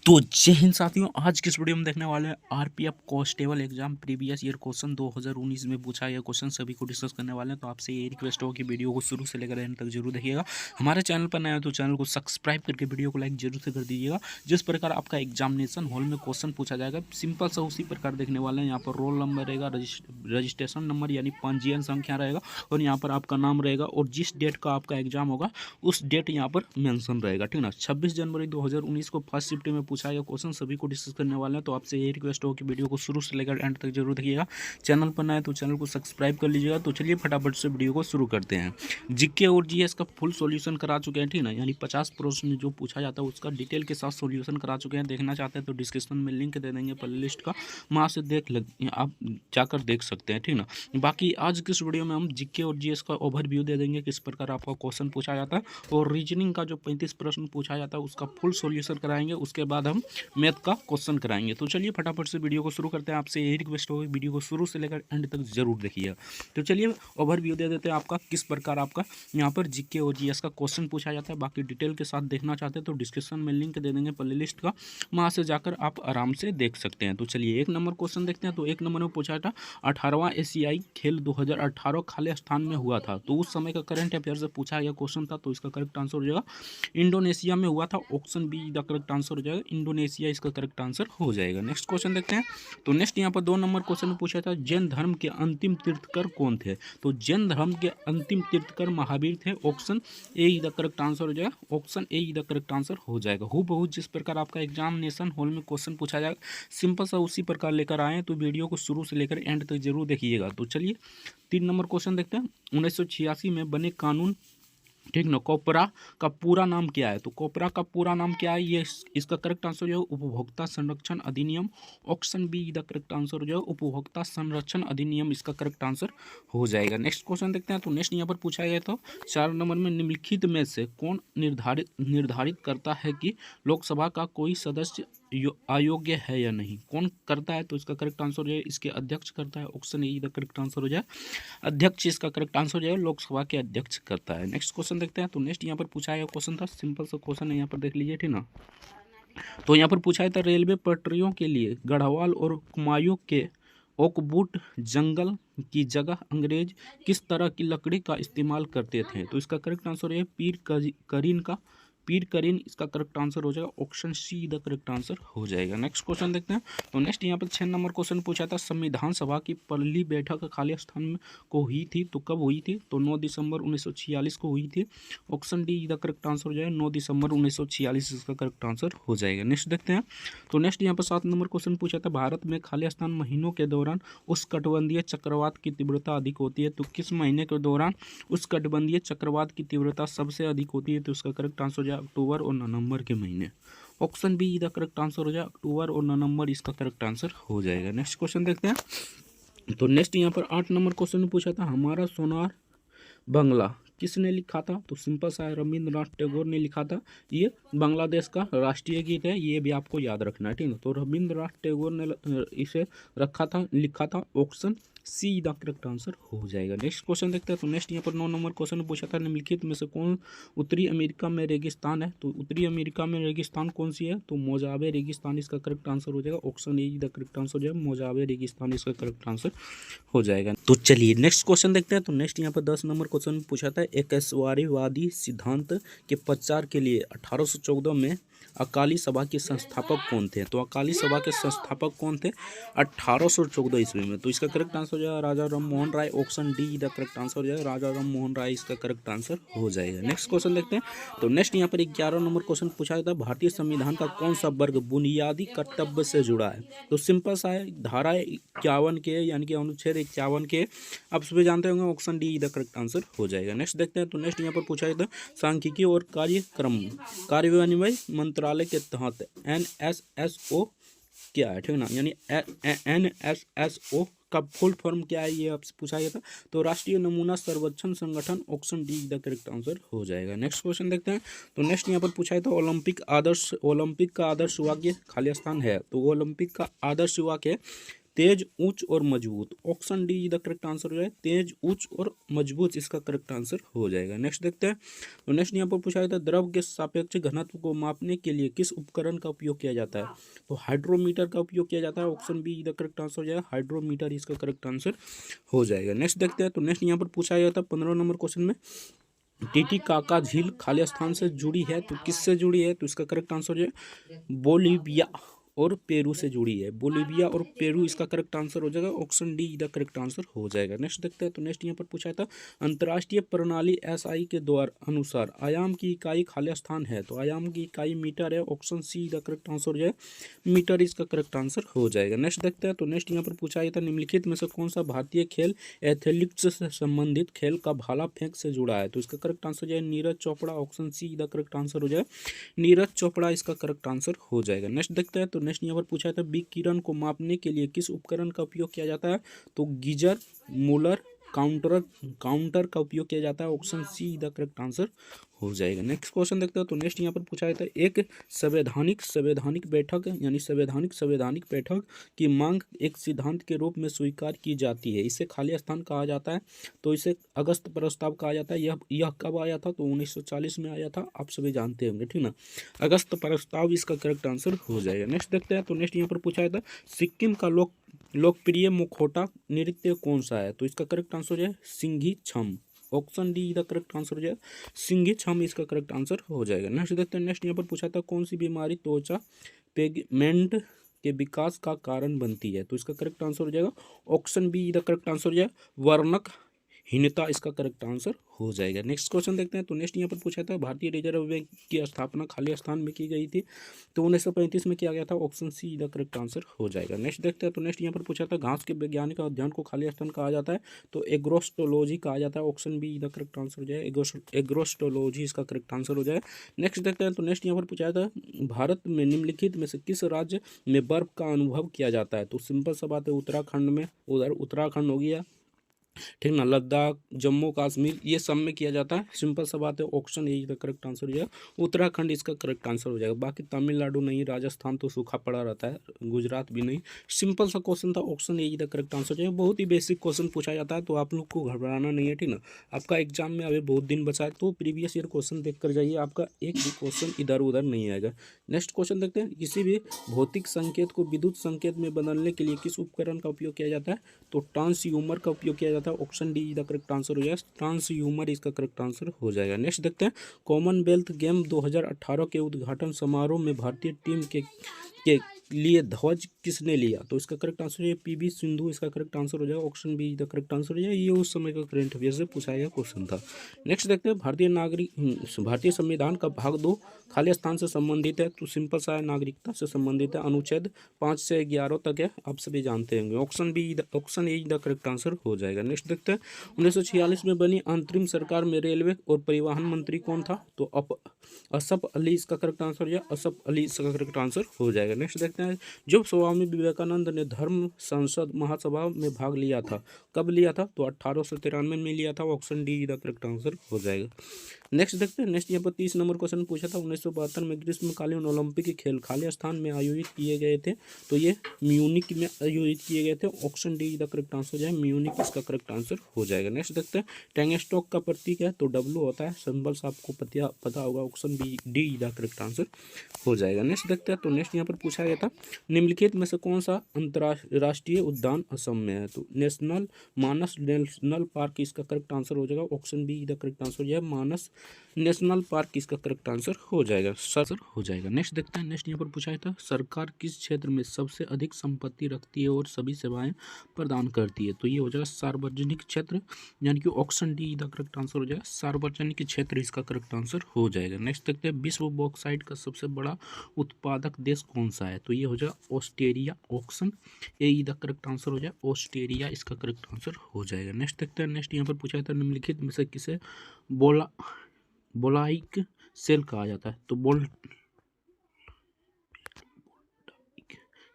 तो जय हिंद साथियों, आज की इस वीडियो में देखने वाले हैं RPF constable exam previous year question 2019 में पूछा गया क्वेश्चन सभी को डिस्कस करने वाले हैं। तो आपसे ये रिक्वेस्ट हो कि वीडियो को शुरू से लेकर एंड तक जरूर देखिएगा। हमारे चैनल पर नया है तो चैनल को सब्सक्राइब करके वीडियो को लाइक जरूर से कर दीजिएगा। जिस प्रकार आपका एग्जामिनेशन हॉल में क्वेश्चन पूछा जाएगा सिंपल सा उसी प्रकार देखने वाले हैं। यहाँ पर रोल नंबर रहेगा, रजिस्ट्रेशन नंबर यानी पंजीयन संख्या रहेगा और यहाँ पर आपका नाम रहेगा और जिस डेट का आपका एग्जाम होगा उस डेट यहाँ पर मेंशन रहेगा, ठीक ना। 26 जनवरी 2019 को फर्स्ट शिफ्ट में पूछा गया क्वेश्चन सभी को डिस्कस करने वाले हैं। तो आपसे यही रिक्वेस्ट हो कि वीडियो को शुरू से लेकर एंड तक जरूर देखिएगा। चैनल पर नया है तो चैनल को सब्सक्राइब कर लीजिएगा। तो चलिए फटाफट से वीडियो को शुरू करते हैं। जीके और जीएस का फुल सॉल्यूशन करा चुके हैं, ठीक ना, यानी 50 प्रश्न जो पूछा जाता है उसका डिटेल के साथ सॉल्यूशन करा चुके हैं। देखना चाहते हैं तो डिस्क्रिप्शन में लिंक दे देंगे प्लेलिस्ट का, वहाँ से आप जाकर देख सकते हैं, ठीक ना। बाकी आज की इस वीडियो में हम जीके और जीएस का ओवरव्यू दे देंगे, किस प्रकार आपका क्वेश्चन पूछा जाता है, और रीजनिंग का जो 35 प्रश्न पूछा जाता है उसका फुल सॉल्यूशन कराएंगे। उसके बाद हम मैथ का क्वेश्चन कराएंगे। तो चलिए फटाफट से वीडियो को शुरू करते हैं। आपसे यही रिक्वेस्ट होगी वीडियो को शुरू से लेकर एंड तक जरूर देखिएगा। तो चलिए ओवरव्यू दे देते हैं आपका किस प्रकार आपका यहाँ पर जीके और जीएस का क्वेश्चन पूछा जाता है। बाकी डिटेल के साथ देखना चाहते हैं तो डिस्क्रिप्शन में लिंक दे देंगे प्लेलिस्ट का, वहाँ से जाकर आप आराम से देख सकते हैं। तो चलिए एक नंबर क्वेश्चन देखते हैं। तो एक नंबर में पूछा था 18वां एशियाई खेल 2018 खालिस्तान में हुआ था। तो उस समय का करंट अफेयर से पूछा गया क्वेश्चन था। तो इसका करेक्ट आंसर हो जाएगा इंडोनेशिया में हुआ था। Option be the correct answer हो जाएगा, इंडोनेशिया इसका करेक्ट आंसर हो जाएगा। नेक्स्ट क्वेश्चन देखते हैं। तो नेक्स्ट यहाँ पर 2 नंबर क्वेश्चन में पूछा था जैन धर्म के अंतिम तीर्थकर कौन थे। तो जैन धर्म के अंतिम तीर्थकर महावीर थे। Option A the correct answer हो जाएगा, option A the correct answer हो जाएगा। हूबहू जिस प्रकार आपका एग्जामिनेशन हॉल में क्वेश्चन पूछा जाएगा सिंपल सा उसी प्रकार लेकर आए। तो वीडियो को शुरू से लेकर एंड तक जरूर देखिएगा। तो चलिए 3 नंबर क्वेश्चन देखते हैं। 1986 में बने कानून, ठीक ना, कोपरा का पूरा नाम क्या है। तो कोपरा का पूरा नाम क्या है, ये इसका करेक्ट आंसर जो है उपभोक्ता संरक्षण अधिनियम। Option be the correct answer जो है उपभोक्ता संरक्षण अधिनियम इसका करेक्ट आंसर हो जाएगा। नेक्स्ट क्वेश्चन देखते हैं। तो नेक्स्ट यहाँ पर पूछा गया तो 4 नंबर में निम्नलिखित में से कौन निर्धारित करता है कि लोकसभा का कोई सदस्य अयोग्य है या नहीं। कौन करता है, तो इसका करेक्ट आंसर जो है इसके अध्यक्ष करता है। Option A the correct answer हो जाए अध्यक्ष इसका करेक्ट आंसर हो जाएगा, लोकसभा के अध्यक्ष करता है। नेक्स्ट क्वेश्चन देखते हैं। तो नेक्स्ट यहाँ पर पूछा गया क्वेश्चन था, सिंपल सा क्वेश्चन है, यहाँ पर देख लीजिए, ठीक ना। तो यहाँ पर पूछा था रेलवे पटरियों के लिए गढ़वाल और कुमायूं के ओकवुड जंगल की जगह अंग्रेज किस तरह की लकड़ी का इस्तेमाल करते थे। तो इसका करेक्ट आंसर है पीर करीन इसका करेक्ट आंसर हो जाएगा। Option see the correct answer हो जाएगा। नेक्स्ट क्वेश्चन देखते हैं। तो नेक्स्ट यहाँ पर 6 नंबर क्वेश्चन पूछा था संविधान सभा की पहली बैठक खालिस्तान में को हुई थी। तो कब हुई थी, तो 9 दिसंबर 1946 को हुई थी। Option D the correct answer हो जाएगा, 9 दिसंबर 1946 इसका करेक्ट आंसर हो जाएगा। नेक्स्ट देखते हैं। तो नेक्स्ट यहाँ पर 7 नंबर क्वेश्चन पूछा था भारत में खालिस्तान महीनों के दौरान उष्णकटिबंधीय चक्रवात की तीव्रता अधिक होती है। तो किस महीने के दौरान उष्णकटिबंधीय चक्रवात की तीव्रता सबसे अधिक होती है। तो इसका करेक्ट आंसर हो जाए अक्टूबर और नवंबर के महीने। Option be the correct answer हो जाए अक्टूबर और नवंबर इसका करेक्ट आंसर हो जाएगा। नेक्स्ट क्वेश्चन देखते हैं। तो नेक्स्ट यहाँ पर 8 नंबर क्वेश्चन में पूछा था हमारा सोनार बंगला किसने लिखा था। तो सिंपल सा रविंद्रनाथ टैगोर ने लिखा था। ये बांग्लादेश का राष्ट्रीय गीत है, ये भी आपको याद रखना है, ठीक है। तो रविंद्रनाथ टैगोर ने इसे लिखा था। Option see the correct answer हो जाएगा। नेक्स्ट क्वेश्चन देखते हैं। तो नेक्स्ट यहाँ पर 9 नंबर क्वेश्चन पूछा था निम्नलिखित में से कौन उत्तरी अमेरिका में रेगिस्तान है। तो उत्तरी अमेरिका में रेगिस्तान कौन सी है, तो मोजावे रेगिस्तान इसका करेक्ट आंसर हो जाएगा। Option A the correct answer हो जाएगा, मोजावे रेगिस्तान इसका करेक्ट आंसर हो जाएगा। तो चलिए नेक्स्ट क्वेश्चन देखते हैं। तो नेक्स्ट यहाँ पर 10 नंबर क्वेश्चन पूछा था एकस्वरीवादी सिद्धांत के प्रचार के लिए 1814 में अकाली सभा के संस्थापक कौन थे। तो अकाली सभा के संस्थापक कौन थे 1814 ईस्वी में। तो इसका करेक्ट आंसर हो जाएगा Raja Ram Mohan Roy. Option D the correct answer हो जाएगा, राजा राम मोहन राय इसका करेक्ट आंसर हो जाएगा। नेक्स्ट क्वेश्चन देखते हैं। तो नेक्स्ट यहाँ पर 11 नंबर क्वेश्चन पूछा था भारतीय संविधान का कौन सा वर्ग बुनियादी कर्तव्य से जुड़ा है। तो सिंपल सा है, धारा 51 के यानी कि अनुच्छेद 51 के आप सभी जानते होंगे। Option D the correct answer हो जाएगा। नेक्स्ट देखते हैं। तो नेक्स्ट यहाँ पर पूछा था सांख्यिकी और कार्यान्वयन मंत्रालय के तहत NSSO क्या है, ठीक ना, यानी NSSO का फुल फॉर्म क्या है, ये आपसे पूछा गया था। तो राष्ट्रीय नमूना सर्वेक्षण संगठन। Option D the correct answer हो जाएगा। नेक्स्ट क्वेश्चन देखते हैं। तो नेक्स्ट यहाँ पर पूछा है तो ओलंपिक का आदर्श वाक्य खालिस्तान है। तो ओलंपिक का आदर्श वाक्य तेज, उच्च और मजबूत। Option D the correct answer हो जाए तेज, उच्च और मजबूत इसका करेक्ट आंसर हो जाएगा। नेक्स्ट देखते हैं। तो नेक्स्ट यहाँ पर पूछा गया था द्रव के सापेक्ष घनत्व को मापने के लिए किस उपकरण का उपयोग किया जाता है? तो हाइड्रोमीटर का उपयोग किया जाता है। Option be the correct answer हो जाएगा हाइड्रोमीटर इसका करेक्ट आंसर हो जाएगा। नेक्स्ट देखते हैं। तो नेक्स्ट यहाँ पर पूछा गया था 15 नंबर क्वेश्चन में टिटिकाका झील खाली स्थान से जुड़ी है तो किससे जुड़ी है? तो इसका करेक्ट आंसर जो है बोलिविया और पेरू से जुड़ी है। बोलिविया और पेरू इसका करेक्ट आंसर हो जाएगा। Option D the correct answer हो जाएगा। नेक्स्ट देखते हैं। तो नेक्स्ट यहाँ पर पूछा था अंतर्राष्ट्रीय प्रणाली एसआई के द्वारा अनुसार आयाम की इकाई खाली स्थान है तो आयाम की इकाई मीटर है। Option see the correct answer हो जाएगा मीटर इसका करेक्ट आंसर हो जाएगा। नेक्स्ट देखते हैं। तो नेक्स्ट यहाँ पर पूछा गया था निम्नलिखित में से कौन सा भारतीय खेल एथलेटिक्स से संबंधित खेल का भाला फेंक से जुड़ा है? तो इसका करेक्ट आंसर हो जाए Neeraj Chopra. Option see the correct answer हो जाए नीरज चोपड़ा इसका करेक्ट आंसर हो जाएगा। नेक्स्ट देखते हैं। तो नेक्स्ट यहाँ पर पूछा था विकिरण को मापने के लिए किस उपकरण का उपयोग किया जाता है? तो गीजर, मूलर, काउंटर का उपयोग किया जाता है। Option see the correct answer हो जाएगा। नेक्स्ट क्वेश्चन देखते हैं। तो नेक्स्ट यहाँ पर पूछा गया था एक संवैधानिक बैठक यानी संवैधानिक बैठक की मांग एक सिद्धांत के रूप में स्वीकार की जाती है, इसे खाली स्थान कहा जाता है तो इसे अगस्त प्रस्ताव कहा जाता है। यह कब आया था? तो 1940 में आया था, आप सभी जानते होंगे, ठीक ना। अगस्त प्रस्ताव इसका करेक्ट आंसर हो जाएगा। नेक्स्ट देखते हैं। तो नेक्स्ट यहाँ पर पूछा गया था सिक्किम का लोकप्रिय मुखौटा नृत्य कौन सा है? तो इसका करेक्ट आंसर है सिंघी छम। Option D the correct answer हो जाएगा सिंघी छम इसका करेक्ट आंसर हो जाएगा। नेक्स्ट देखते हैं। नेक्स्ट यहाँ पर पूछा था कौन सी बीमारी त्वचा पिगमेंट के विकास का कारण बनती है? तो इसका करेक्ट आंसर हो जाएगा option be the correct answer हो जाएगा वर्णकहीनता इसका करेक्ट आंसर हो जाएगा। नेक्स्ट क्वेश्चन देखते हैं। तो नेक्स्ट यहाँ पर पूछा था भारतीय रिजर्व बैंक की स्थापना खाली स्थान में की गई थी तो 1935 में किया गया था। Option see the correct answer हो जाएगा। नेक्स्ट देखते हैं। तो नेक्स्ट यहाँ पर पूछा था घास के वैज्ञानिक अध्ययन को खाली स्थान कहा जाता है तो एग्रोस्टोलॉजी कहा जाता है। Option be the correct answer हो जाएगा एग्रोस्टोलॉजी इसका करेक्ट आंसर हो जाएगा। नेक्स्ट देखते हैं। तो नेक्स्ट यहाँ पर पूछा था भारत में निम्नलिखित में से किस राज्य में बर्फ का अनुभव किया जाता है? तो सिंपल सा बात है उत्तराखंड में, उधर उत्तराखंड हो गया, ठीक ना, लद्दाख, जम्मू कश्मीर, ये सब में किया जाता है। सिंपल सा बात है ऑप्शन ए का करेक्ट आंसर हो जाएगा उत्तराखंड इसका करेक्ट आंसर हो जाएगा। बाकी तमिलनाडु नहीं, राजस्थान तो सूखा पड़ा रहता है, गुजरात भी नहीं। सिंपल सा क्वेश्चन था, ऑप्शन ए का करेक्ट आंसर हो जाएगा। बहुत ही बेसिक क्वेश्चन पूछा जाता है तो आप लोग को घबराना नहीं है, ठीक ना। आपका एग्जाम में अभी बहुत दिन बचा है तो प्रीवियस ईयर क्वेश्चन देख कर जाइए, आपका एक भी क्वेश्चन इधर उधर नहीं आएगा। नेक्स्ट क्वेश्चन देखते हैं। किसी भी भौतिक संकेत को विद्युत संकेत में बदलने के लिए किस उपकरण का उपयोग किया जाता है? तो ट्रांसड्यूमर का उपयोग किया जाता है। Option D the correct answer हो जाएगा ट्रांसड्यूमर इसका करेक्ट आंसर हो जाएगा। नेक्स्ट देखते हैं। कॉमनवेल्थ गेम 2018 के उद्घाटन समारोह में भारतीय टीम के लिए ध्वज किसने लिया? तो इसका करेक्ट आंसर है पीवी सिंधु इसका करेक्ट आंसर हो जाएगा। Option be the correct answer हो जाएगा। ये उस समय का करंट अफेयर से पूछा गया क्वेश्चन था। नेक्स्ट देखते हैं। भारतीय संविधान का भाग 2 खाली स्थान से संबंधित है तो सिंपल सा है नागरिकता से संबंधित है। अनुच्छेद 5 से 11 तक है, आप सभी जानते होंगे। Option A the correct answer हो जाएगा। नेक्स्ट देखते हैं। 1946 में बनी अंतरिम सरकार में रेलवे और परिवहन मंत्री कौन था? तो असफ अली इसका करेक्ट आंसर हो जाएगा असफ अली इसका करेक्ट आंसर हो जाएगा। नेक्स्ट देखते हैं। जब स्वामी विवेकानंद ने धर्म संसद महासभा में भाग लिया था, कब लिया था? तो 1893 में लिया था। Option D the correct answer हो जाएगा। नेक्स्ट देखते हैं। नेक्स्ट यहाँ पर 30 नंबर क्वेश्चन पूछा था 1972 में ग्रीष्मकालीन ओलंपिक खेल खाली स्थान में आयोजित किए गए थे तो ये म्यूनिक में आयोजित किए गए थे। Option D the correct answer हो जाए म्यूनिक इसका करेक्ट आंसर हो जाएगा। नेक्स्ट देखते हैं। टैंगस्टॉक का प्रतीक है तो डब्ल्यू होता है, सिंबल से आपको पता होगा। Option B D the correct answer हो जाएगा। नेक्स्ट देखते हैं। तो नेक्स्ट यहाँ पर पूछा गया था निम्नलिखित में से कौन सा अंतर्राष्ट्रीय उद्यान असम में है? तो मानस नेशनल पार्क इसका करेक्ट आंसर हो जाएगा। Option be the correct answer हो जाएगा मानस नेशनल पार्क इसका करेक्ट आंसर हो जाएगा हो जाएगा। नेक्स्ट देखते हैं। नेक्स्ट यहाँ पर पूछा था सरकार किस क्षेत्र में सबसे अधिक संपत्ति रखती है और सभी सेवाएं प्रदान करती है? तो ये हो जाएगा सार्वजनिक क्षेत्र, यानी कि option D the correct answer हो जाएगा सार्वजनिक क्षेत्र इसका करेक्ट आंसर हो जाएगा। नेक्स्ट देखते हैं। विश्व बॉक्साइट का सबसे बड़ा उत्पादक देश कौन सा है? तो ये हो जाएगा Australia. Option A the correct answer हो जाएगा ऑस्ट्रेलिया इसका करेक्ट आंसर हो जाएगा। नेक्स्ट देखते हैं। नेक्स्ट यहाँ पर पूछा था निम्नलिखित में से किसे बोलाइक सेल कहा जाता है? तो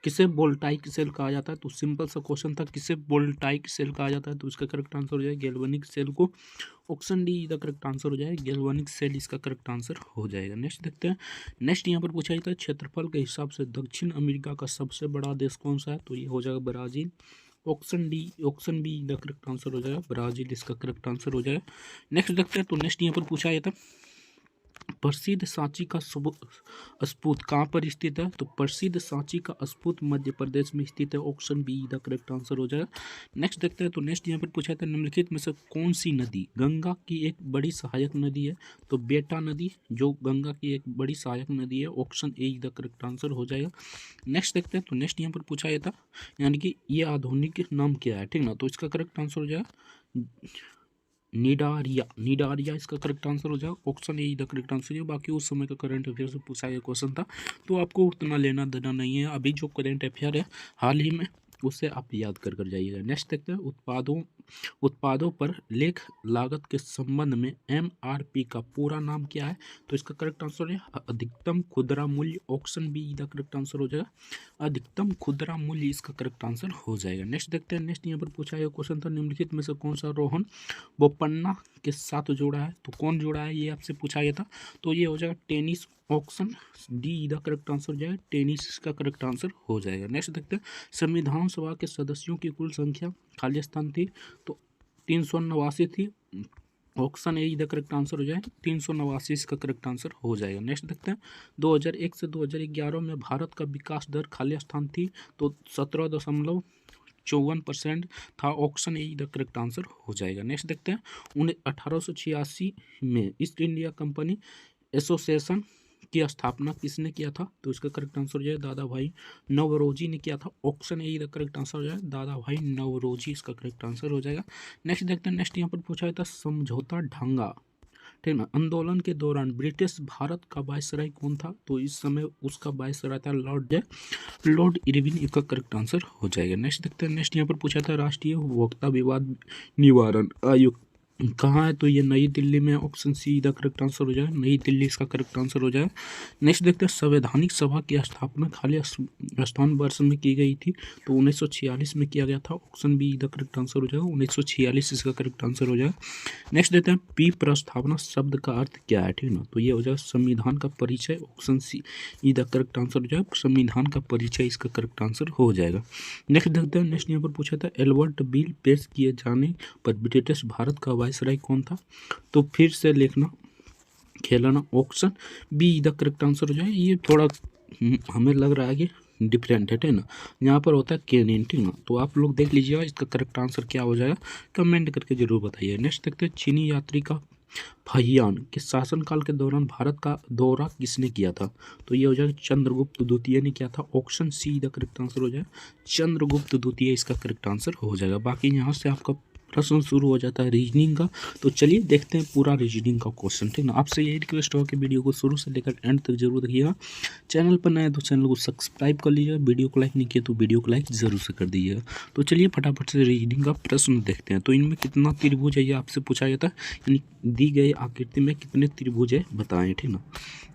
किसे वोल्टाइक सेल कहा जाता है? तो सिंपल सा क्वेश्चन था, किसे वोल्टाइक सेल कहा जाता है? तो इसका करेक्ट आंसर हो जाएगा गैल्वेनिक सेल को। ऑप्शन डी इसका करेक्ट आंसर हो जाएगा, गैल्वेनिक सेल इसका करेक्ट आंसर हो जाएगा। नेक्स्ट देखते हैं। नेक्स्ट यहाँ पर पूछा जाता है क्षेत्रफल के हिसाब से दक्षिण अमेरिका का सबसे बड़ा देश कौन सा है? तो ये हो जाएगा Brazil. Option be the correct answer हो जाएगा, ब्राज़ील इसका करेक्ट आंसर हो जाएगा। नेक्स्ट देखते हैं। तो नेक्स्ट यहाँ पर पूछा जाता है प्रसिद्ध सांची का स्पूत कहाँ पर स्थित है? तो प्रसिद्ध सांची का स्पूत मध्य प्रदेश में स्थित है। Option be the correct answer हो जाएगा। नेक्स्ट देखते हैं। तो नेक्स्ट यहाँ पर पूछा था निम्नलिखित में से कौन सी नदी गंगा की एक बड़ी सहायक नदी है? तो बेटा नदी जो गंगा की एक बड़ी सहायक नदी है। Option A the correct answer हो जाएगा। नेक्स्ट देखते हैं। तो नेक्स्ट यहाँ पर पूछा गया था यानी कि ये आधुनिक नाम क्या है, ठीक ना? तो इसका करेक्ट आंसर हो जाएगा निडारिया इसका करेक्ट आंसर हो जाएगा। Option A the correct answer है। बाकी उस समय का करंट अफेयर से पूछा गया क्वेश्चन था, तो आपको उतना लेना देना नहीं है। अभी जो करंट अफेयर है हाल ही में, उससे आप याद कर जाइएगा। नेक्स्ट देखते हैं। उत्पादों पर लेख लागत के संबंध में एमआरपी का पूरा नाम क्या है? तो इसका करेक्ट आंसर है अधिकतम खुदरा मूल्य। Option be the correct answer हो जाएगा, अधिकतम खुदरा मूल्य इसका करेक्ट आंसर हो जाएगा। नेक्स्ट देखते हैं। नेक्स्ट यहाँ पर पूछा गया क्वेश्चन था निम्नलिखित में से कौन सा रोहन बोपन्ना के साथ जोड़ा है? तो कौन जोड़ा है ये आपसे पूछा गया था, तो ये हो जाएगा tennis. Option D the correct answer हो जाएगा, टेनिस का करेक्ट आंसर हो जाएगा। नेक्स्ट देखते हैं। संविधान सभा के सदस्यों की कुल संख्या खाली स्थान थी तो 389 थी। Option A the correct answer हो जाएगा, 389 इसका करेक्ट आंसर हो जाएगा। नेक्स्ट देखते हैं। 2001 से 2011 में भारत का विकास दर खाली स्थान थी तो 17.54% था। Option A the correct answer हो जाएगा। नेक्स्ट देखते हैं। 1886 में ईस्ट इंडिया कंपनी एसोसिएशन की स्थापना किसने किया था? तो इसका करेक्ट आंसर हो जाए दादा भाई नवरोजी ने किया था। Option A the correct answer हो जाए दादा भाई नवरोजी इसका करेक्ट आंसर हो जाएगा। नेक्स्ट देखते हैं। नेक्स्ट यहाँ पर पूछा था समझौता ढांगा, ठीक ना, आंदोलन के दौरान ब्रिटिश भारत का वायसराय कौन था? तो इस समय उसका वायसराय था लॉर्ड इरविन, इसका करेक्ट आंसर हो जाएगा। नेक्स्ट देखते हैं। नेक्स्ट यहाँ पर पूछा था राष्ट्रीय उपभोक्ता विवाद निवारण आयोग कहाँ है? तो ये नई दिल्ली में। Option see the correct answer हो जाएगा, नई दिल्ली इसका करेक्ट आंसर हो जाएगा। नेक्स्ट देखते हैं। संवैधानिक सभा की स्थापना खाली स्थान वर्ष में की गई थी तो 1946 में किया गया था। Option be the correct answer हो जाएगा, 1946 इसका करेक्ट आंसर हो जाएगा। नेक्स्ट देखते हैं। पी प्रस्तावना शब्द का अर्थ क्या है, ठीक ना? तो ये हो जाएगा संविधान का परिचय। Option see the correct answer हो जाएगा, संविधान का परिचय इसका करेक्ट आंसर हो जाएगा। नेक्स्ट देखते हैं। नेक्स्ट यहाँ पर पूछा था एल्बर्ट बिल पेश किए जाने पर ब्रिटिश भारत का वायसराय कौन था? तो फिर से लिखना खेलना। Option be the correct answer हो जाए। ये थोड़ा हमें लग रहा है कि डिफरेंट है, ठीक ना? यहाँ पर होता है केनिन, ठीक ना? तो आप लोग देख लीजिएगा इसका करेक्ट आंसर क्या हो जाएगा, कमेंट करके जरूर बताइए। नेक्स्ट देखते हैं। चीनी यात्री का फहियान के शासनकाल के दौरान भारत का दौरा किसने किया था? तो ये हो जाएगा चंद्रगुप्त द्वितीय ने किया था। Option see the correct answer हो जाएगा, चंद्रगुप्त द्वितीय इसका करेक्ट आंसर हो जाएगा। बाकी यहाँ से आपका प्रश्न शुरू हो जाता है रीजनिंग का। तो चलिए देखते हैं पूरा रीजनिंग का क्वेश्चन, ठीक ना? आपसे यही रिक्वेस्ट होगा कि वीडियो को शुरू से लेकर एंड तक जरूर देखिएगा। चैनल पर नया है तो चैनल को सब्सक्राइब कर लीजिएगा, वीडियो को लाइक नहीं किया तो वीडियो को लाइक जरूर से कर दीजिएगा। तो चलिए फटाफट से रीजनिंग का प्रश्न देखते हैं। तो इनमें कितना त्रिभुज है ये आपसे पूछा जाता है, यानी दी गई आकृति में कितने त्रिभुज है बताएं, ठीक ना?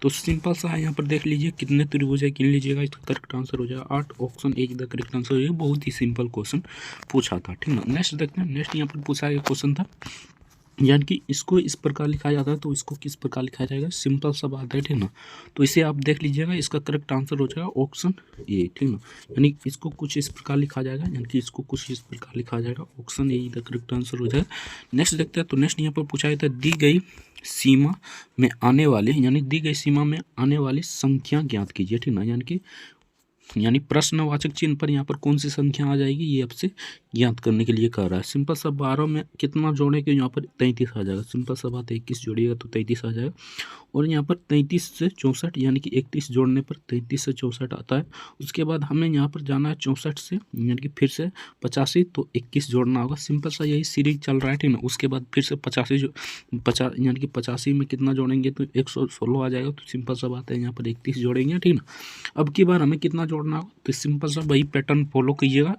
तो सिंपल सा है, यहाँ पर देख लीजिए कितने त्रिभुज है, गिन लीजिएगा, इसका करेक्ट आंसर हो जाएगा 8। Option A the correct answer हो जाएगा। बहुत ही सिंपल क्वेश्चन पूछा था, ठीक ना? नेक्स्ट देखते हैं। नेक्स्ट यहाँ पर पूछा गया क्वेश्चन था यानी कि इसको इस प्रकार लिखा जाता है तो इसको किस प्रकार लिखा जाएगा, सिंपल सा बात है, ठीक ना? तो इसे आप देख लीजिएगा, इसका करेक्ट आंसर हो जाएगा ऑप्शन ए, ठीक ना? यानी इसको कुछ इस प्रकार लिखा जाएगा, यानी कि इसको कुछ इस प्रकार लिखा जाएगा। Option A the correct answer हो जाएगा। नेक्स्ट देखते हैं। तो नेक्स्ट यहाँ पर पूछा जाता है दी गई सीमा में आने वाले, यानी दी गई सीमा में आने वाली संख्या ज्ञात कीजिए, ठीक ना? यानी प्रश्नवाचक चिन्ह पर यहाँ पर कौन सी संख्या आ जाएगी ये आपसे ज्ञात करने के लिए कह रहा है। सिंपल सा 12 में कितना जोड़ेंगे, यहाँ पर 33 आ जाएगा। सिंपल सा बात है, 21 जोड़िएगा तो 33 आ जाएगा। और यहाँ पर 33 से 64 यानी कि 31 जोड़ने पर 33 से 64 आता है। उसके बाद हमें यहाँ पर जाना है 64 से, यानी कि फिर से 85 तो 21 जोड़ना होगा। सिंपल सा यही सीरीज चल रहा है, ठीक ना? उसके बाद फिर से 85 यानी कि 85 में कितना जोड़ेंगे तो 116 आ जाएगा। तो सिंपल सा बात है, यहाँ पर 31 जोड़ेंगे, ठीक ना? अब की बार हमें कितना जोड़ना होगा, तो सिंपल सा वही पैटर्न फॉलो कीजिएगा,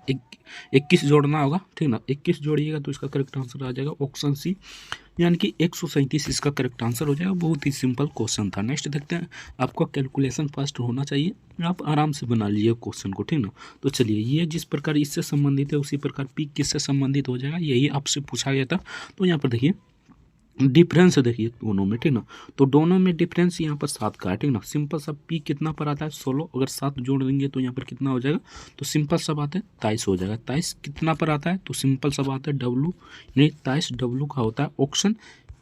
21 जोड़ना होगा, ठीक ना? 21 जोड़िएगा तो इसका करेक्ट आंसर आ जाएगा ऑप्शन सी, यानी कि 137 इसका करेक्ट आंसर हो जाएगा। बहुत ही सिंपल क्वेश्चन था। नेक्स्ट देखते हैं, आपका कैलकुलेशन फास्ट होना चाहिए, आप आराम से बना लीजिए क्वेश्चन को, ठीक ना। तो चलिए, ये जिस प्रकार इससे संबंधित है उसी प्रकार पी किससे संबंधित हो जाएगा, यही आपसे पूछा गया था। तो यहाँ पर देखिए डिफरेंस देखिए दोनों में, ठीक ना। तो दोनों में डिफरेंस यहाँ पर 7 का है, ठीक ना। सिंपल सा पी कितना पर आता है 16, अगर 7 जोड़ देंगे तो यहाँ पर कितना हो जाएगा, तो सिंपल सा बात है 23 हो जाएगा। 23 कितना पर आता है, तो सिंपल सा बात है डब्लू, नहीं 23 डब्लू का होता है। Option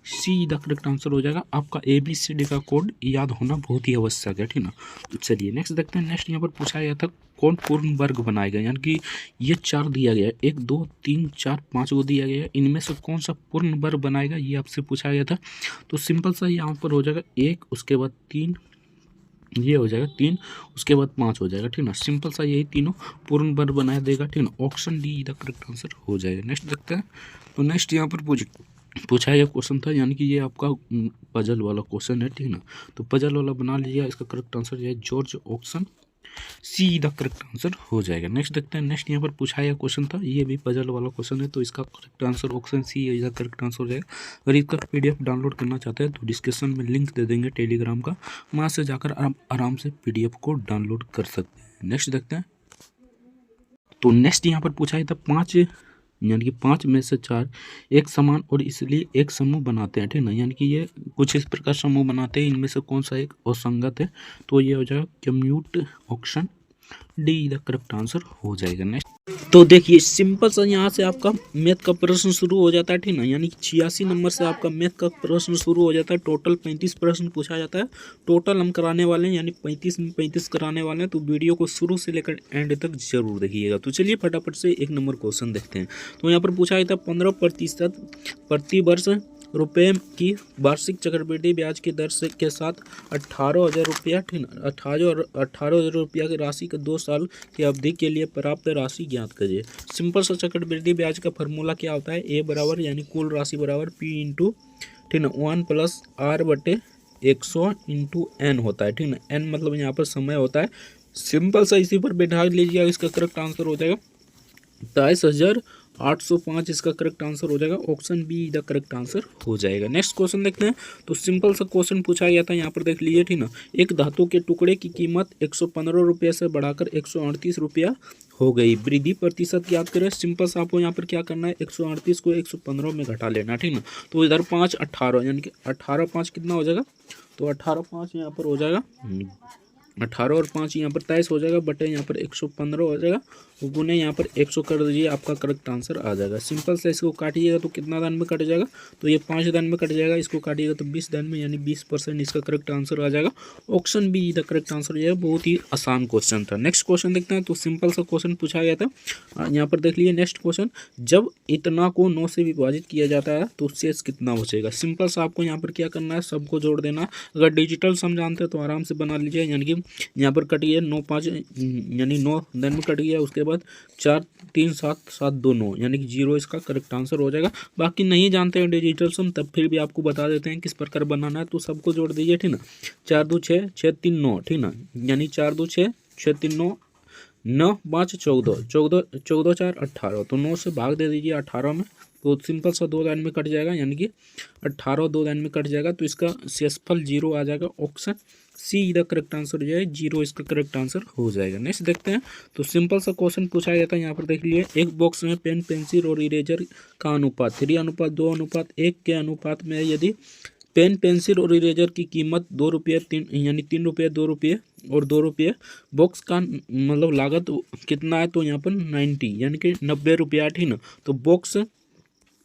see the correct answer हो जाएगा। आपका ABCD का कोड याद होना बहुत ही आवश्यक है, ठीक ना। तो चलिए नेक्स्ट देखते हैं। नेक्स्ट यहाँ पर पूछा गया था कौन पूर्ण वर्ग बनाएगा, यानी कि ये 4 दिया गया है, 1 2 3 4 5 को दिया गया है, इनमें से कौन सा पूर्ण वर्ग बनाएगा ये आपसे पूछा गया था। तो सिंपल सा यहाँ पर हो जाएगा 1, उसके बाद 3, ये हो जाएगा 3, उसके बाद 5 हो जाएगा, ठीक ना। सिंपल सा यही तीनों पूर्ण वर्ग बना देगा, ठीक ना। Option D the correct answer हो जाएगा। नेक्स्ट देखते हैं। तो नेक्स्ट यहाँ पर पूछा गया क्वेश्चन था, यानी कि ये आपका पजल वाला क्वेश्चन है, ठीक ना। तो पजल वाला बना लीजिए, इसका करेक्ट आंसर जो है George. Option see the correct answer हो जाएगा। नेक्स्ट देखते हैं। नेक्स्ट यहाँ पर पूछा गया क्वेश्चन था, ये भी पजल वाला क्वेश्चन है, तो इसका correct answer option C is the correct answer हो जाएगा। अगर इसका PDF डाउनलोड करना चाहते हैं तो डिस्क्रिप्शन में लिंक दे देंगे टेलीग्राम का, वहाँ से जाकर आप आराम से PDF को डाउनलोड कर सकते हैं। नेक्स्ट देखते हैं। तो नेक्स्ट यहाँ पर पूछा गया था 5, यानी कि 5 में से 4 एक समान और इसलिए एक समूह बनाते हैं, ठीक ना। यानी कि ये कुछ इस प्रकार समूह बनाते हैं, इनमें से कौन सा एक असंगत है, तो ये हो जाएगा commute. Option D the correct answer हो जाएगा। नेक्स्ट तो देखिए सिंपल सा यहाँ से आपका मैथ का प्रश्न शुरू हो जाता है, ठीक ना। यानी कि 86 नंबर से आपका मैथ का प्रश्न शुरू हो जाता है। टोटल 35 प्रश्न पूछा जाता है, टोटल हम कराने वाले हैं, यानी 35 में 35 कराने वाले हैं। तो वीडियो को शुरू से लेकर एंड तक जरूर देखिएगा। तो चलिए फटाफट से 1 नंबर क्वेश्चन देखते हैं। तो यहाँ पर पूछा गया था 15% प्रति वर्ष रुपये की वार्षिक चक्रवृद्धि ब्याज की दर से के साथ 18,000 रुपया, ठीक ना, 18,000 रुपया की राशि का 2 साल की अवधि के लिए प्राप्त राशि ज्ञात करिए। सिंपल सा चक्रवृद्धि ब्याज का फॉर्मूला क्या होता है, ए बराबर यानी कुल राशि बराबर P इंटू, ठीक ना, 1 + R/100 इंटू N होता है, ठीक ना। N मतलब यहाँ पर समय होता है। सिंपल सा इसी पर बैठा लीजिएगा, इसका करेक्ट आंसर हो जाएगा 23,805 इसका करेक्ट आंसर हो जाएगा। Option be the correct answer हो जाएगा। नेक्स्ट क्वेश्चन देखते हैं। तो सिंपल सा क्वेश्चन पूछा गया था, यहाँ पर देख लीजिए, ठीक ना। एक धातु के टुकड़े की कीमत 115 रुपये से बढ़ाकर 138 रुपया हो गई, वृद्धि प्रतिशत याद करें। सिंपल सा आपको यहाँ पर क्या करना है, 138 को 115 में घटा लेना, ठीक ना। तो इधर 5 18 यानी कि 18 5 कितना हो जाएगा, तो 18 5 यहाँ पर हो जाएगा 18 और 5 यहाँ पर 23 हो जाएगा, बटे यहाँ पर 115 हो जाएगा, गुने यहाँ पर 100 कर दीजिए, आपका करेक्ट आंसर आ जाएगा। सिंपल से इसको काटिएगा तो कितना दान में कट जाएगा, तो ये 5 दान में कट जाएगा, इसको काटिएगा तो 20 दान में, यानी 20% इसका करेक्ट आंसर आ जाएगा। Option be the correct answer हो जाएगा। बहुत ही आसान क्वेश्चन था। नेक्स्ट क्वेश्चन देखते हैं। तो सिंपल सा क्वेश्चन पूछा गया था, यहाँ पर देख लीजिए। नेक्स्ट क्वेश्चन, जब इतना को 9 से विभाजित किया जाता है तो शेष कितना बचेगा। सिंपल सा आपको यहाँ पर क्या करना है, सबको जोड़ देना। अगर डिजिटल सम जानते हैं तो आराम से बना लीजिए, यानी कि यहाँ पर कट गया 9 5 यानी 9 दान में कट गया, उसके बाद 4 3 7 7 2 9 यानी कि 0 इसका करेक्ट आंसर हो जाएगा। बाकी नहीं जानते हैं डिजिटल सम, तब फिर भी आपको बता देते हैं किस प्रकार बनाना है। तो सबको जोड़ दीजिए, ठीक ना। 4 2 6 6 3 9, ठीक ना, यानी 4 2 6 6 3 9 9 5 14 14 14 4 18, तो 9 से भाग दे दीजिए 18 में, तो सिंपल सा 2 लाइन में कट जाएगा, यानी कि 18 2 लाइन में कट जाएगा, तो इसका शेषफल 0 आ जाएगा। Option see the correct answer हो जाएगा, 0 इसका करेक्ट आंसर हो जाएगा। नेक्स्ट देखते हैं। तो सिंपल सा क्वेश्चन पूछा गया था, यहाँ पर देख लिए। एक बॉक्स में पेन पेंसिल और इरेजर का अनुपात 3:2:1 के अनुपात में है। यदि पेन पेंसिल और इरेजर की कीमत 2 रुपये 3 यानी 3 रुपये 2 रुपये और 2 रुपये, बॉक्स का मतलब लागत कितना है, तो यहाँ पर 90 यानी कि 90 रुपया, ठीक ना। तो बॉक्स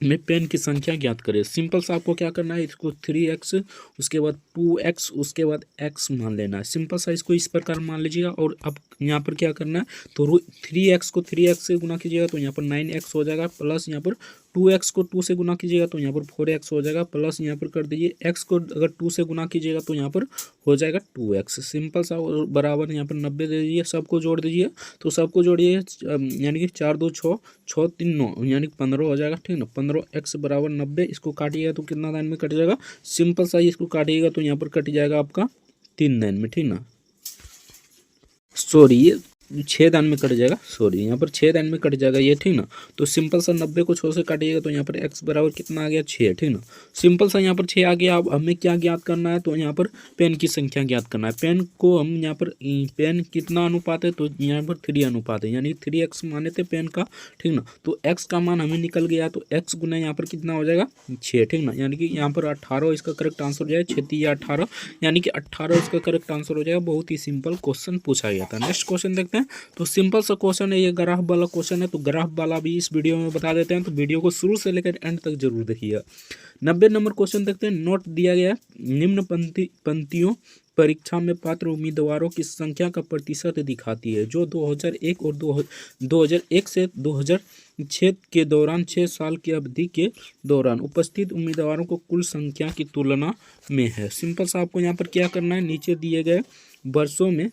में पेन की संख्या ज्ञात करें। सिंपल सा आपको क्या करना है, इसको 3x उसके बाद 2x उसके बाद x मान लेना है। सिंपल सा इसको इस प्रकार मान लीजिएगा। और अब यहाँ पर क्या करना है, तो 3x को 3x से गुना कीजिएगा तो यहाँ पर 9x हो जाएगा, प्लस यहाँ पर 2x को 2 से गुना कीजिएगा तो यहाँ पर 4x हो जाएगा, प्लस यहाँ पर कर दीजिए x को अगर 2 से गुना कीजिएगा तो यहाँ पर हो जाएगा 2x। सिंपल सा, और बराबर यहाँ पर 90 दे दीजिए, सबको जोड़ दीजिए। तो सबको जोड़िए, यानी कि 4 2 6 6 3 9 यानी कि 15 हो जाएगा, ठीक ना। 15x बराबर 90, इसको काटिएगा तो कितना लाइन में कट जाएगा। सिंपल सा इसको काटिएगा तो यहाँ पर कट जाएगा आपका 3 लाइन में, ठीक ना। सॉरी, छेद में कट जाएगा, सॉरी यहाँ पर छेद में कट जाएगा ये, ठीक ना। तो सिंपल सा 90 को 6 से काटिएगा तो यहाँ पर x बराबर कितना आ गया 6, ठीक ना। सिंपल सा यहाँ पर 6 आ गया। अब हमें क्या ज्ञात करना है, तो यहाँ पर पेन की संख्या ज्ञात करना है। पेन को हम यहाँ पर पेन कितना अनुपात है, तो यहाँ पर 3 अनुपात है, यानी 3x माने थे पेन का, ठीक ना। तो x का मान हमें निकल गया, तो x गुना यहाँ पर कितना हो जाएगा 6, ठीक ना। यानी कि यहाँ पर 18 इसका करेक्ट आंसर हो जाएगा, 6 या 18 यानी कि 18 इसका करेक्ट आंसर हो जाएगा। बहुत ही सिंपल क्वेश्चन पूछा गया था। नेक्स्ट क्वेश्चन देखते हैं। तो सिंपल सा क्वेश्चन है, ये ग्राफ वाला क्वेश्चन है, तो ग्राफ वाला भी इस वीडियो में बता देते हैं, तो वीडियो को शुरू से लेकर एंड तक जरूर देखिएगा। 90 नंबर क्वेश्चन देखते हैं। नोट दिया गया है, निम्न पंक्तियों परीक्षा में पात्र उम्मीदवारों की संख्या का प्रतिशत दिखाती है जो 2001 और 2001 से 2006 के दौरान 6 साल की अवधि के दौरान उपस्थित उम्मीदवारों को कुल संख्या की तुलना में है। सिंपल सा आपको यहाँ पर क्या करना है, नीचे दिए गए वर्षों में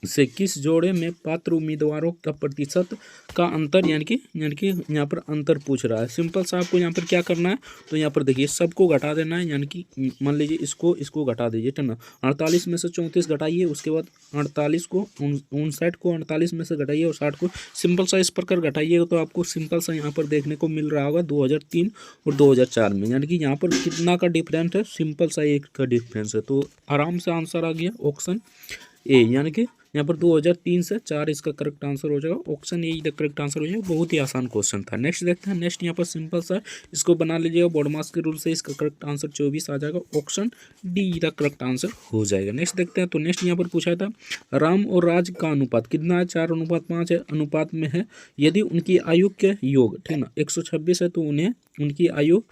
से किस जोड़े में पात्र उम्मीदवारों का प्रतिशत का अंतर, यानी कि यहाँ पर अंतर पूछ रहा है। सिंपल सा आपको यहाँ पर क्या करना है, तो यहाँ पर देखिए सबको घटा देना है, यानी कि मान लीजिए इसको घटा दीजिए, ठीक ना। 48 में से 34 घटाइए, उसके बाद 48 को 59 को 48 में से घटाइए और 60 को सिंपल सा इस प्रकार घटाइएगा तो आपको सिंपल सा यहाँ पर देखने को मिल रहा होगा 2003 और 2004 में, यानी कि यहाँ पर कितना का डिफरेंस है, सिंपल सा एक का डिफरेंस है। तो आराम से आंसर आ गया ऑप्शन ए, यानी कि यहाँ पर 2003 से 4 इसका करेक्ट आंसर हो जाएगा। Option A the correct answer हो जाएगा। बहुत ही आसान क्वेश्चन था। नेक्स्ट देखते हैं। नेक्स्ट यहाँ पर सिंपल सा इसको बना लीजिएगा, बोर्ड मास के रूल से इसका करेक्ट आंसर 24 आ जाएगा। Option D the correct answer हो जाएगा। नेक्स्ट देखते हैं। तो नेक्स्ट यहाँ पर पूछा था राम और राज का अनुपात कितना है, 4:5 है, अनुपात में है। यदि उनकी आयु के योग, ठीक ना, 126 है, तो उन्हें उनकी आयु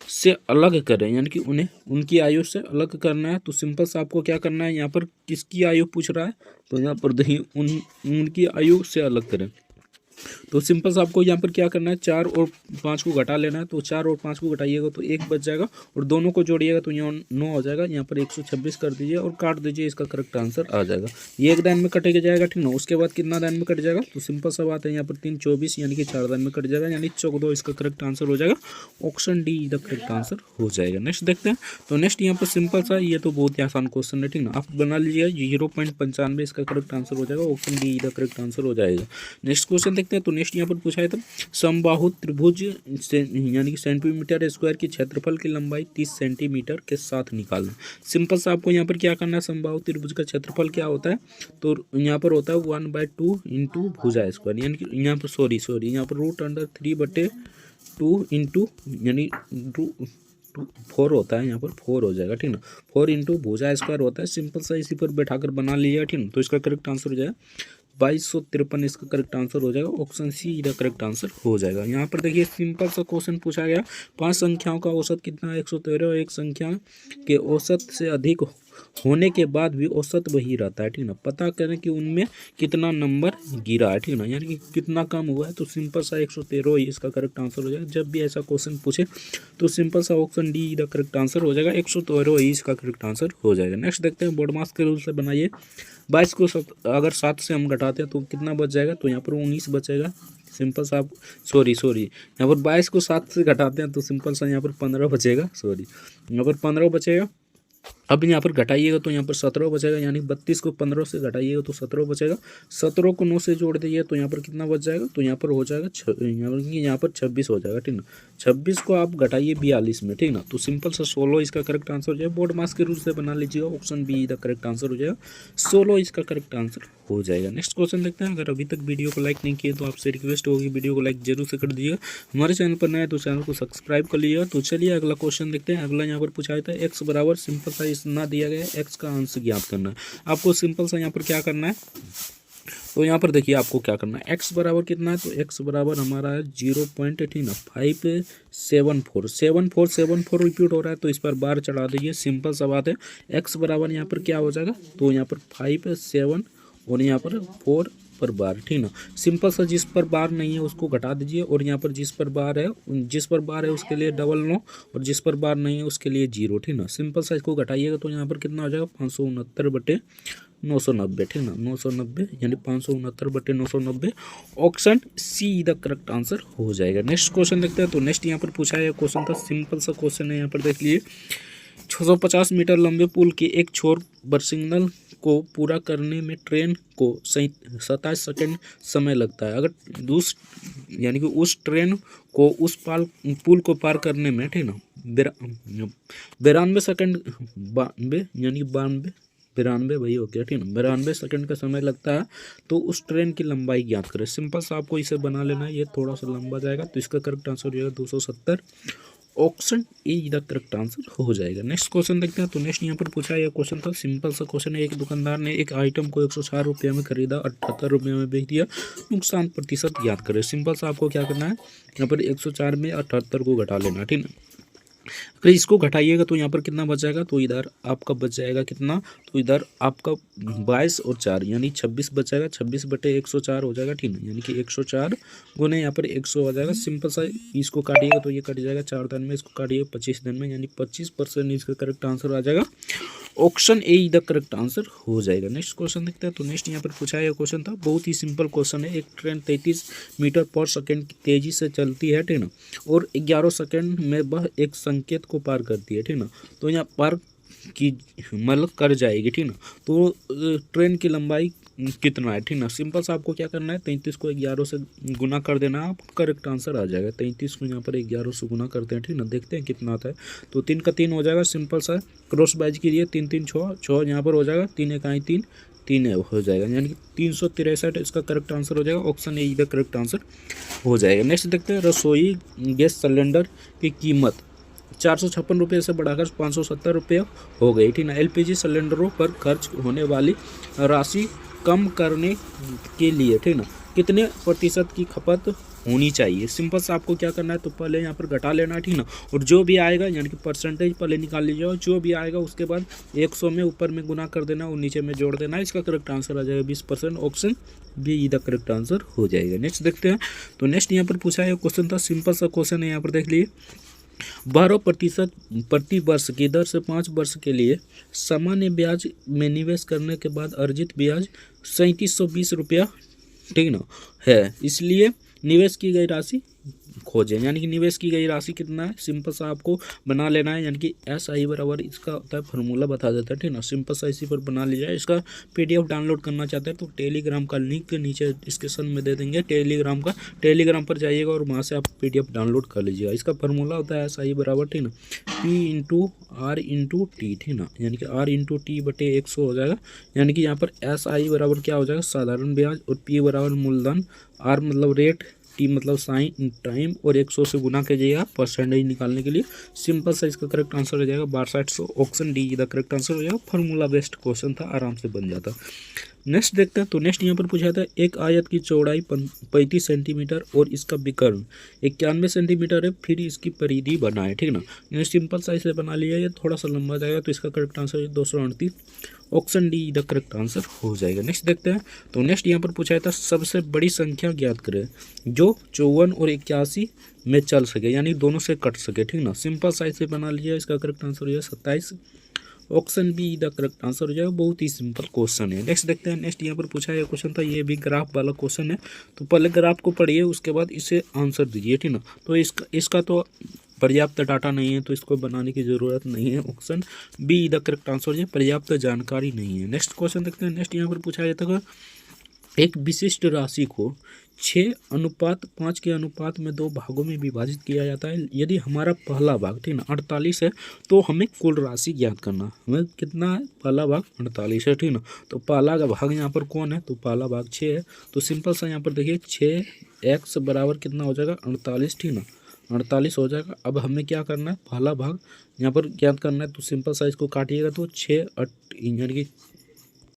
से अलग करें, यानी कि उन्हें उनकी आयु से अलग करना है। तो सिंपल सा आपको क्या करना है, यहाँ पर किसकी आयु पूछ रहा है, तो यहाँ पर देखिए उनकी आयु से अलग करें। तो सिंपल सा आपको यहाँ पर क्या करना है, 4 और 5 को घटा लेना है। तो 4 और 5 को घटाइएगा तो 1 बच जाएगा और दोनों को जोड़िएगा तो यहाँ 9 हो जाएगा। यहाँ पर 126 कर दीजिए और काट दीजिए, इसका करेक्ट आंसर आ जाएगा। ये एक दान में कटेगा जाएगा, ठीक ना। उसके बाद कितना दान में कट जाएगा, तो सिंपल सा बात है, यहाँ पर 3 24 यानी कि 4 दान में कट जाएगा, यानी 14 इसका करेक्ट आंसर हो जाएगा। Option D the correct answer हो जाएगा। नेक्स्ट देखते हैं। तो नेक्स्ट यहाँ पर सिंपल सा, ये तो बहुत ही आसान क्वेश्चन है, ठीक ना। आप बना लीजिएगा 0.95 इसका करेक्ट आंसर हो जाएगा। Option D the correct answer हो जाएगा। नेक्स्ट क्वेश्चन देखते हैं। तो नेक्स्ट यहाँ पर पूछा है था समबाहु त्रिभुज यानी कि सेंटीमीटर स्क्वायर की क्षेत्रफल की लंबाई 30 सेंटीमीटर के साथ निकालना। सिंपल सा आपको यहाँ पर क्या करना है, समबाहु त्रिभुज का क्षेत्रफल क्या होता है, तो यहाँ पर होता है 1/2 इंटू भुजा स्क्वायर, यानी कि यहाँ पर सॉरी यहाँ पर √3/2 इंटू यानी 4 होता है, यहाँ पर 4 हो जाएगा, ठीक ना। 4 इंटू भुजा स्क्वायर होता है। सिंपल सा इसी पर बैठाकर बना लिया, ठीक ना। तो इसका करेक्ट आंसर हो जाएगा 2253 इसका करेक्ट आंसर हो जाएगा। Option see the correct answer हो जाएगा। यहाँ पर देखिए सिंपल सा क्वेश्चन पूछा गया, 5 संख्याओं का औसत कितना है, 113, और एक संख्या के औसत से अधिक होने के बाद भी औसत वही रहता है, ठीक ना। पता करें कि उनमें कितना नंबर गिरा है, ठीक ना, यानी कि कितना कम हुआ है। तो सिंपल सा 113 ही इसका करेक्ट आंसर हो जाएगा। जब भी ऐसा क्वेश्चन पूछे तो सिंपल सा option D the correct answer हो जाएगा। 113 ही इसका करेक्ट आंसर हो जाएगा। नेक्स्ट देखते हैं। बोर्ड मास के रूल से बनाइए। 22 को अगर 7 से हम घटाते हैं तो कितना बच जाएगा, तो यहाँ पर 19 बचेगा। सिंपल सा आप सॉरी यहाँ पर 22 को 7 से घटाते हैं तो सिंपल सा यहाँ पर 15 बचेगा, यहाँ पर 15 बचेगा। अब यहाँ पर घटाइएगा तो यहाँ पर 17 बचेगा, यानी 32 को 15 से घटाइएगा तो 17 बचेगा। 17 को 9 से जोड़ दीजिए तो यहाँ पर कितना बच जाएगा, तो यहाँ पर हो जाएगा यहाँ पर 26 हो जाएगा, ठीक ना। 26 को आप घटाइए 42 में, ठीक ना। तो सिंपल सा 16 इसका करेक्ट आंसर हो जाएगा। बोर्ड मास के रूल से बना लीजिएगा। Option be the correct answer हो जाएगा। 16 इसका करेक्ट आंसर हो जाएगा। नेक्स्ट क्वेश्चन देखते हैं। अगर अभी तक वीडियो को लाइक नहीं किए तो आपसे रिक्वेस्ट होगी वीडियो को लाइक जरूर से कर दीजिएगा। हमारे चैनल पर नए तो चैनल को सब्सक्राइब कर लीजिएगा। तो चलिए अगला क्वेश्चन देखते हैं। अगला यहाँ पर पूछा जाता है एक्स बराबर, सिंपल सा ना दिया गया है, एक्स का अंश ज्ञात करना है। आपको सिंपल सा यहाँ पर क्या करना है, तो यहाँ पर देखिए आपको क्या करना है। एक्स बराबर कितना है, तो एक्स बराबर हमारा है 0.574 रिपीट हो रहा है तो इस पर बार चढ़ा दीजिए। सिंपल सा बात है। एक्स बराबर यहाँ पर क्या हो जाएगा, तो यहाँ पर 5 7 और यहाँ पर 4 पर बार, ठीक ना। सिंपल सा जिस पर बार नहीं है उसको घटा दीजिए और यहाँ पर जिस पर बार है उसके लिए 9 और जिस पर बार नहीं है उसके लिए 0, ठीक ना। सिंपल सा इसको घटाइएगा तो यहाँ पर कितना हो जाएगा 569/990, ठीक ना। 990 यानी 569/990। Option see the correct answer हो जाएगा। नेक्स्ट क्वेश्चन देखते हैं। तो नेक्स्ट यहाँ पर पूछा है क्वेश्चन का, सिंपल सा क्वेश्चन है, यहाँ पर देख लीजिए। 650 मीटर लंबे पुल के एक छोर बरसिग्नल को पूरा करने में ट्रेन को 27 सेकंड समय लगता है। अगर यानी कि उस ट्रेन को उस पुल को पार करने में, ठीक ना, 92 सेकंड, 92 यानी 92 वही हो गया, ठीक ना, 92 सेकंड का समय लगता है, तो उस ट्रेन की लंबाई ज्ञात करें। सिंपल सा आपको इसे बना लेना है, ये थोड़ा सा लंबा जाएगा, तो इसका करेक्ट आंसर हो जाएगा 270। Option A the correct answer हो जाएगा। नेक्स्ट क्वेश्चन देखते हैं। तो नेक्स्ट यहाँ पर पूछा यह क्वेश्चन था, सिंपल सा क्वेश्चन है। एक दुकानदार ने एक आइटम को 104 रुपये में खरीदा, 78 रुपये में बेच दिया, नुकसान प्रतिशत याद करें। सिंपल सा आपको क्या करना है, यहाँ पर 104 में 78 को घटा लेना, ठीक ना। अगर इसको घटाइएगा तो यहाँ पर कितना बच जाएगा, तो इधर आपका बच जाएगा कितना, तो इधर आपका 22 और 4 यानी 26 बच जाएगा। 26 बटे 104 हो जाएगा, ठीक है, यानी कि 104 गुने यहाँ पर 100 आ जाएगा। सिंपल सा इसको काटिएगा तो ये कट जाएगा 4 दिन में, इसको काटिएगा 25 दिन में, यानी 25% इसका करेक्ट आंसर आ जाएगा। Option A the correct answer हो जाएगा। नेक्स्ट क्वेश्चन देखते हैं। तो नेक्स्ट यहाँ पर पूछा यह क्वेश्चन था, बहुत ही सिंपल क्वेश्चन है। एक ट्रेन 33 मीटर पर सेकंड की तेजी से चलती है, ठीक ना, और 11 सेकंड में वह एक संकेत को पार करती है, ठीक ना। तो यहाँ पार की मतलब कर जाएगी, ठीक ना। तो ट्रेन की लंबाई कितना है, ठीक ना। सिंपल सा आपको क्या करना है, 33 को 11 से गुना कर देना, आप करेक्ट आंसर आ जाएगा। 33 को यहाँ पर 11 से गुना करते हैं, ठीक ना, देखते हैं कितना आता है। तो 3 का 3 हो जाएगा। सिंपल सा क्रॉस बाइज कीजिए, 3 3 6 यहाँ पर हो जाएगा, 3 1 3 3 हो जाएगा, यानी कि 363 इसका करेक्ट आंसर हो जाएगा। Option A the correct answer हो जाएगा। नेक्स्ट देखते हैं। रसोई गैस सिलेंडर की कीमत 456 रुपये से बढ़ाकर 570 रुपये हो गई, ठीक ना। एलपीजी सिलेंडरों पर खर्च होने वाली राशि कम करने के लिए, ठीक ना, कितने प्रतिशत की खपत होनी चाहिए। सिंपल से आपको क्या करना है, तो पहले यहाँ पर घटा लेना है, ठीक ना, और जो भी आएगा यानी कि परसेंटेज पहले निकाल लीजिए, और जो भी आएगा उसके बाद 100 में ऊपर में गुना कर देना और नीचे में जोड़ देना, इसका करेक्ट आंसर आ जाएगा 20%। Option be the correct answer हो जाएगा। नेक्स्ट देखते हैं। तो नेक्स्ट यहाँ पर पूछा है क्वेश्चन था, सिंपल सा क्वेश्चन है, यहाँ पर देख लीजिए। 12% प्रति वर्ष की दर से 5 वर्ष के लिए सामान्य ब्याज में निवेश करने के बाद अर्जित ब्याज 3720 रुपया, ठीक ना, है। इसलिए निवेश की गई राशि खोजें, यानी कि निवेश की गई राशि कितना है। सिंपल सा आपको बना लेना है, यानी कि SI बराबर इसका होता है, फार्मूला बता देता है, ठीक ना। सिंपल सा इसी पर बना लीजिए। इसका PDF डाउनलोड करना चाहते हैं तो टेलीग्राम का लिंक नीचे डिस्क्रिप्शन में दे देंगे, टेलीग्राम पर जाइएगा और वहाँ से आप PDF डाउनलोड कर लीजिएगा। इसका फार्मूला होता है SI बराबर, ठीक ना, P/R/T, ठीक ना, यानी कि R/T बटे 100 हो जाएगा। यानी कि यहाँ पर SI बराबर क्या हो जाएगा, साधारण ब्याज, और P बराबर मूलधन, R मतलब रेट, टी मतलब साइन टाइम, और 100 से गुना कीजिएगा परसेंटेज निकालने के लिए। सिंपल सा इसका करेक्ट आंसर हो जाएगा 6200। Option D the correct answer हो जाएगा। फार्मूला बेस्ड क्वेश्चन था, आराम से बन जाता। नेक्स्ट देखते हैं। तो नेक्स्ट यहाँ पर पूछा था, एक आयत की चौड़ाई 35 सेंटीमीटर और इसका विकर्ण 91 सेंटीमीटर है, फिर इसकी परिधि बनाए, ठीक ना। ये सिंपल सा इसे बना लिया, ये थोड़ा सा लंबा जाएगा, तो इसका correct answer 238। Option D the correct answer हो जाएगा। नेक्स्ट देखते हैं। तो नेक्स्ट यहाँ पर पूछा था, सबसे बड़ी संख्या ज्ञात करें जो 54 और 81 में चल सके, यानी दोनों से कट सके, ठीक ना। सिंपल सा इसे बना लिया, इसका करेक्ट आंसर हो जाएगा 27। Option be the correct answer हो जाएगा। बहुत ही सिंपल क्वेश्चन है। नेक्स्ट देखते हैं। नेक्स्ट यहाँ पर पूछा यह क्वेश्चन था, ये भी ग्राफ वाला क्वेश्चन है, तो पहले ग्राफ को पढ़िए, उसके बाद इसे आंसर दीजिए, ठीक ना। तो इसका तो पर्याप्त डाटा नहीं है, तो इसको बनाने की ज़रूरत नहीं है। Option be the correct answer है, पर्याप्त जानकारी नहीं है। नेक्स्ट क्वेश्चन देखते हैं। नेक्स्ट यहाँ पर पूछा जाता है, एक विशिष्ट राशि को 6:5 के अनुपात में 2 भागों में विभाजित किया जाता है। यदि हमारा पहला भाग, ठीक ना, 48 है, तो हमें कुल राशि ज्ञात करना। हमें कितना है, पहला भाग 48 है, ठीक ना। तो पहला का भाग यहाँ पर कौन है, तो पहला भाग 6 है। तो सिंपल सा यहाँ पर देखिए 6x बराबर कितना हो जाएगा, 48, ठीक ना, 48 हो जाएगा। अब हमें क्या करना है, पहला भाग यहाँ पर ज्ञात करना है, तो सिंपल सा इसको काटिएगा तो 6 यानी कि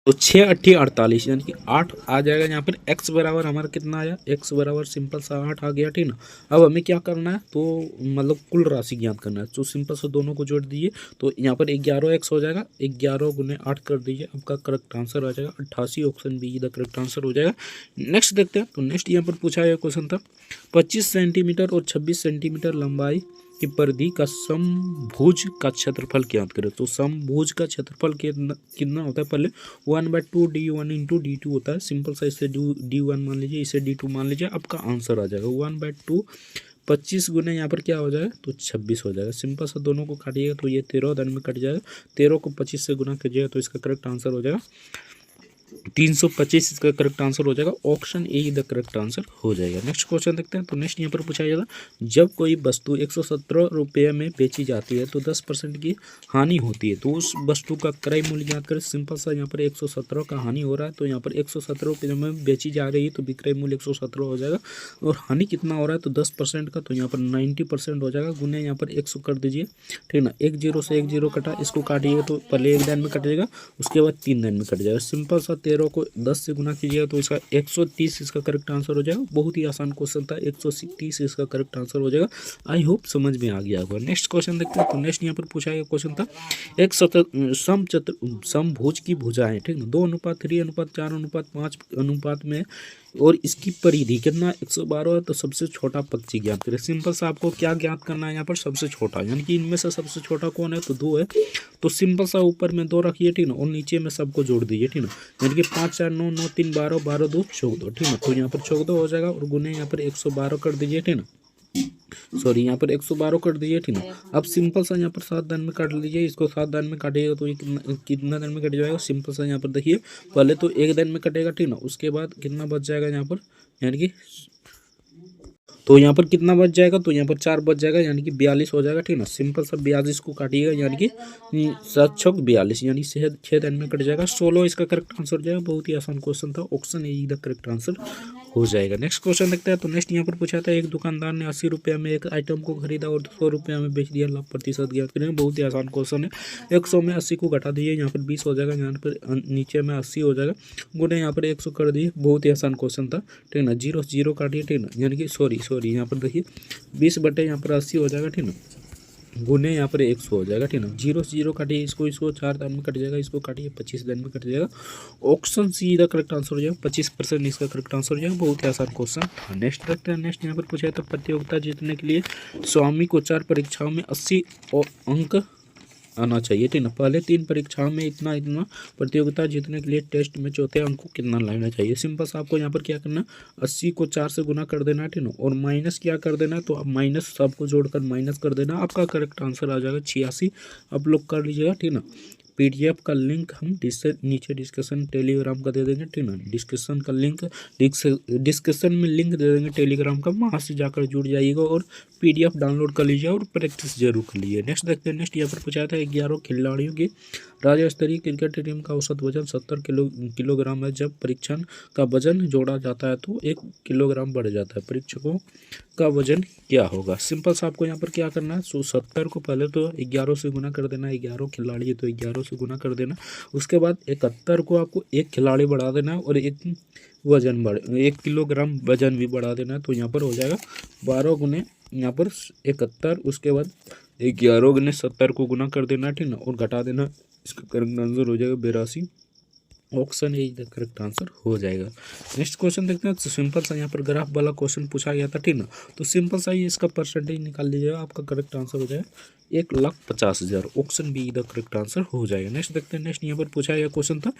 6 8 48 यानी कि 8 आ जाएगा। यहाँ पर x बराबर हमारा कितना आया, x बराबर सिंपल सा 8 आ गया, ठीक ना। अब हमें क्या करना है, तो मतलब कुल राशि ज्ञात करना है, तो सिंपल से दोनों को जोड़ दीजिए, तो यहाँ पर 11x हो जाएगा, 11 गुने 8 कर दीजिए, आपका करेक्ट आंसर आ जाएगा 88। Option be the correct answer हो जाएगा। नेक्स्ट देखते हैं। तो नेक्स्ट यहाँ पर पूछा गया क्वेश्चन था, 25 सेंटीमीटर और 26 सेंटीमीटर लंबाई की परिधि का समभुज का क्षेत्रफल ज्ञात करें। तो समभुज का क्षेत्रफल कितना होता है, पहले 1/2 d1 इंटू d2 होता है। सिंपल सा इसे d1 मान लीजिए, इसे d2 मान लीजिए, आपका आंसर आ जाएगा 1/2 25 गुने यहाँ पर क्या हो जाएगा तो 26 हो जाएगा। सिंपल सा दोनों को काटिएगा तो ये 13 दिन में कट जाएगा। 13 को 25 से गुना कीजिएगा तो इसका करेक्ट आंसर हो जाएगा 325। इसका करेक्ट आंसर हो जाएगा option A the correct answer हो जाएगा। नेक्स्ट क्वेश्चन देखते हैं। तो नेक्स्ट यहाँ पर पूछा जाएगा, जब कोई वस्तु 117 रुपये में बेची जाती है तो 10% की हानि होती है, तो उस वस्तु का क्रय मूल्य ज्ञात करें। सिंपल सा यहाँ पर 117 का हानि हो रहा है तो यहाँ पर 117 रुपये में बेची जा रही है तो विक्रय मूल्य 117 हो जाएगा। और हानि कितना हो रहा है तो 10% का, तो यहाँ पर 90% हो जाएगा। गुने यहाँ पर 100 कर दीजिए, ठीक ना। 1 0 से 1 0 कटा, इसको काटिएगा तो पहले 1 दिन में कट जाएगा, उसके बाद 3 दिन में कट जाएगा। सिंपल सा 13 को 10 से गुना कीजिएगा तो इसका 130 इसका करेक्ट आंसर हो जाएगा। बहुत ही आसान क्वेश्चन था, 130 इसका करेक्ट आंसर हो जाएगा। आई होप समझ में आ गया होगा। नेक्स्ट क्वेश्चन देखते हैं। तो नेक्स्ट यहाँ पर पूछा गया क्वेश्चन था, एक समभुज की भुजाएं, ठीक ना, 2:3:4:5 में और इसकी परिधि कितना 112 है, तो सबसे छोटा पक्षी ज्ञात करें। सिंपल सा आपको क्या ज्ञात करना है यहाँ पर, सबसे छोटा, यानी कि इनमें से सबसे छोटा कौन है तो 2 है। तो सिंपल सा ऊपर में 2 रखिए, ठीक ना, और नीचे में सबको जोड़ दीजिए, ठीक ना। यानी कि 5 4 9 9 3 12 12 2 14, ठीक ना। तो यहाँ पर 14 हो जाएगा और गुने यहाँ पर 112 कर दीजिए, ठीक ना। सॉरी, यहाँ पर 112 कर दीजिए, ठीक ना। अब सिंपल सा यहाँ पर 7 दिन में काट लीजिए, इसको 7 दिन में काटिएगा तो ये कितना दिन में कट जाएगा। सिंपल सा यहाँ पर देखिए, पहले तो 1 दिन में कटेगा, ठीक ना, उसके बाद कितना बच जाएगा यहाँ पर, यानी कि तो यहाँ पर कितना बच जाएगा तो यहाँ पर 4 बच जाएगा, यानी कि 42 हो जाएगा, ठीक ना। सिंपल सा 42 को काटिएगा, यानी कि 7 छक 42, यानी 6 दिन में कट जाएगा। 16 इसका करेक्ट आंसर हो जाएगा। बहुत ही आसान क्वेश्चन था, option A the correct answer हो जाएगा। नेक्स्ट क्वेश्चन देखते हैं। तो नेक्स्ट यहाँ पर पूछा था, एक दुकानदार ने 80 रुपये में एक आइटम को खरीदा और 100 रुपये में बेच दिया, लाभ प्रतिशत ज्ञात करें। बहुत ही आसान क्वेश्चन है। 100 में 80 को घटा दीजिए, यहाँ पर 20 हो जाएगा, यहाँ पर नीचे में 80 हो जाएगा, गुने यहाँ पर 100 कर दीजिए। बहुत ही आसान क्वेश्चन था, ठीक ना। 0 0 काटिए, ठीक ना, यानी कि सॉरी यहाँ पर देखिए 20 बटे यहाँ पर 80 हो जाएगा, ठीक ना, गुने यहाँ पर 100 हो जाएगा, ठीक ना। 0 से 0 काटिए, इसको 4 दिन में कट जाएगा, इसको काटिए 25 दिन में कट जाएगा। Option see the correct answer हो जाएगा, 25% इसका करेक्ट आंसर हो जाएगा। बहुत ही आसान क्वेश्चन था। नेक्स्ट देखते हैं। नेक्स्ट यहाँ पर पूछा है, तो प्रतियोगिता जीतने के लिए स्वामी को 4 परीक्षाओं में 80 अंक आना चाहिए, ठीक ना। पहले 3 परीक्षाओं में इतना प्रतियोगिता जीतने के लिए टेस्ट में चौथे अंक को कितना लाना चाहिए। सिंपल सा आपको यहाँ पर क्या करना है, 80 को 4 से गुना कर देना है, ठीक ना, और माइनस क्या कर देना है, तो अब माइनस सबको जोड़कर माइनस कर देना, आपका करेक्ट आंसर आ जाएगा 86। आप लोग कर लीजिएगा, ठीक ना। PDF का लिंक हम नीचे डिस्कशन टेलीग्राम का दे देंगे, ठीक ना। डिस्कशन का लिंक डिस्कशन में लिंक दे देंगे टेलीग्राम का, वहाँ से जाकर जुड़ जाइएगा और PDF डाउनलोड कर लीजिए और प्रैक्टिस जरूर कर लीजिए। नेक्स्ट देखते हैं। नेक्स्ट यहाँ पर पूछा था, 11 खिलाड़ियों की राज्य स्तरीय क्रिकेट टीम का औसत वजन 70 किलोग्राम है। जब परीक्षण का वजन जोड़ा जाता है तो 1 किलोग्राम बढ़ जाता है, परीक्षकों का वजन क्या होगा। सिंपल सा आपको यहाँ पर क्या करना है, 70 को पहले तो 11 से गुना कर देना, 11 खिलाड़ी है तो 11 से गुना कर देना। उसके बाद 71 को आपको 1 खिलाड़ी बढ़ा देना है और 1 किलोग्राम वजन भी बढ़ा देना है। तो यहाँ पर हो जाएगा 12 गुने यहाँ पर 71, उसके बाद 11 गुने 70 को गुना कर देना, ठीक ना, और घटा देना। इसका करेक्ट आंसर हो जाएगा 82। Option A the correct answer हो जाएगा। नेक्स्ट क्वेश्चन देखते हैं। तो सिंपल सा यहाँ पर ग्राफ वाला क्वेश्चन पूछा गया था, ठीक ना। तो सिंपल सा ही इसका परसेंटेज निकाल लीजिएगा, आपका करेक्ट आंसर हो जाएगा 1,50,000। Option be the correct answer हो जाएगा। नेक्स्ट देखते हैं। नेक्स्ट यहाँ पर पूछा गया क्वेश्चन था,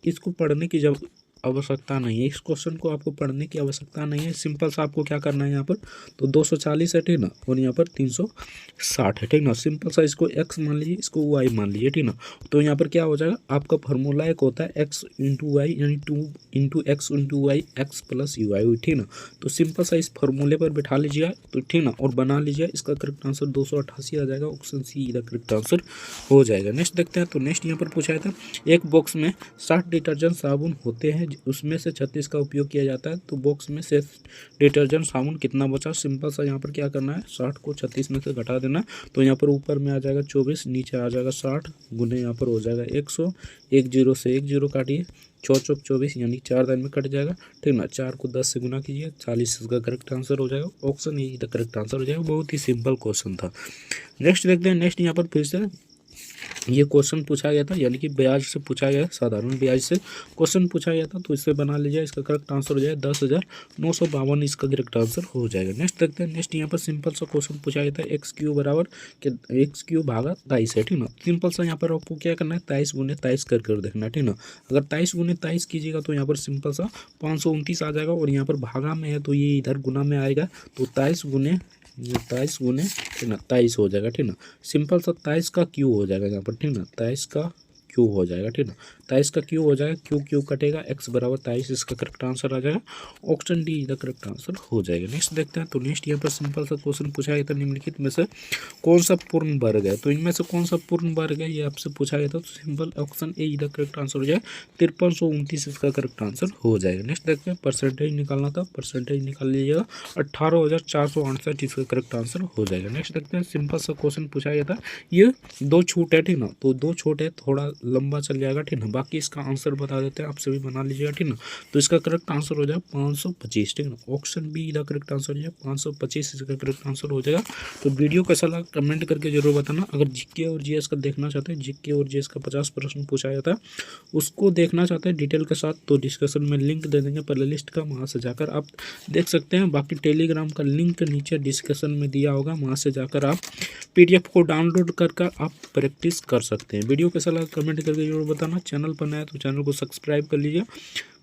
इसको पढ़ने की जब आवश्यकता नहीं है, इस क्वेश्चन को आपको पढ़ने की आवश्यकता नहीं है। सिंपल सा आपको क्या करना है, यहाँ पर तो 240 है, ठीक ना, और यहाँ पर 360 है, ठीक ना। सिंपल सा इसको x मान लीजिए, इसको y मान लीजिए, ठीक ना। तो यहाँ पर क्या हो जाएगा, आपका फार्मूला एक होता है x इंटू वाई, यानी 2 into x into y, x plus u y, ठीक ना। तो सिंपल सा इस फार्मूले पर बैठा लीजिए, तो ठीक ना, और बना लीजिए। इसका करेक्ट आंसर 288 आ जाएगा। Option see the correct answer हो जाएगा। नेक्स्ट देखते हैं। तो नेक्स्ट यहाँ पर पूछा था, एक बॉक्स में 60 डिटर्जेंट साबुन होते हैं, उसमें से 36 का उपयोग किया जाता है, तो बॉक्स में से डिटर्जेंट साबुन कितना बचा। सिंपल सा यहाँ पर क्या करना है, 60 को 36 में से घटा देना। तो यहाँ पर ऊपर में आ जाएगा 24, नीचे आ जाएगा 60, गुने यहाँ पर हो जाएगा 100। 1 0 से 1 0 काटिए, 4 चौक 24, यानी 4 दिन में कट जाएगा, ठीक ना। 4 को 10 से गुना कीजिए, 40 इसका करेक्ट आंसर हो जाएगा। Option A the correct answer हो जाएगा। बहुत ही सिंपल क्वेश्चन था। नेक्स्ट देखते हैं। नेक्स्ट यहाँ पर फिर से ये क्वेश्चन पूछा गया था, यानी कि ब्याज से पूछा गया, साधारण ब्याज से क्वेश्चन पूछा गया था, तो इससे बना लीजिए। इसका करेक्ट आंसर हो जाएगा 10,952 इसका करेक्ट आंसर हो जाएगा। नेक्स्ट देखते हैं। नेक्स्ट यहाँ पर सिंपल सा क्वेश्चन पूछा गया था, x³ बराबर x³ भागा 23 है, ठीक ना। सिंपल सा यहाँ पर आपको क्या करना है, 23 गुने 23 कर देखना, ठीक ना। अगर 23 गुने 23 कीजिएगा तो यहाँ पर सिंपल सा 529 आ जाएगा, और यहाँ पर भागा में है तो ये इधर गुना में आएगा, तो 23 गुने 23 गुने ठीक ना 23 हो जाएगा ठीक ना। सिंपल सा 23 का क्यू हो जाएगा यहाँ पर ठीक ना, 23 का क्यू हो जाएगा ठीक ना, 23 का क्यू हो जाएगा, क्यू क्यू कटेगा, x बराबर 23 इसका करेक्ट आंसर आ जाएगा। ऑप्शन डी इधर करेक्ट आंसर हो जाएगा। नेक्स्ट देखते हैं। तो नेक्स्ट यहाँ पर सिंपल सा क्वेश्चन पूछा गया था, निम्नलिखित में से कौन सा पूर्ण वर्ग है। तो इनमें से कौन सा पूर्ण वर्ग है ये आपसे पूछा गया था। तो सिंपल ऑप्शन ए इधर करेक्ट आंसर हो जाएगा, 5329 इसका करेक्ट आंसर हो जाएगा। नेक्स्ट देखते हैं। परसेंटेज निकालना था, परसेंटेज निकाल लीजिएगा, 18,468 इसका करेक्ट आंसर हो जाएगा। नेक्स्ट देखते हैं। सिंपल सा क्वेश्चन पूछा गया था, ये 2 छूट है ठीक ना, तो 2 छूट है, थोड़ा लंबा चल जाएगा ठीक ना, बाकी इसका आंसर बता देते हैं, आप सभी बना लीजिएगा ठीक ना। तो इसका करेक्ट आंसर हो जाएगा 525 ठीक ना। ऑप्शन बी इधर करेक्ट आंसर हो जाएगा, 525 इसका करेक्ट आंसर हो जाएगा। तो वीडियो कैसा लगा कमेंट करके जरूर बताना। अगर जीके और जीएस का देखना चाहते हैं, जीके और जीएस का 50 प्रश्न पूछा गया था, उसको देखना चाहते हैं डिटेल के साथ, तो डिस्कशन में लिंक दे देंगे प्ले लिस्ट का, वहाँ से जाकर आप देख सकते हैं। बाकी टेलीग्राम का लिंक नीचे डिस्कशन में दिया होगा, वहाँ से जाकर आप PDF को डाउनलोड कर आप प्रैक्टिस कर सकते हैं। वीडियो कैसा लगा कमेंट करके जरूर बताना। चैनल पर नया तो चैनल को सब्सक्राइब कर लीजिए।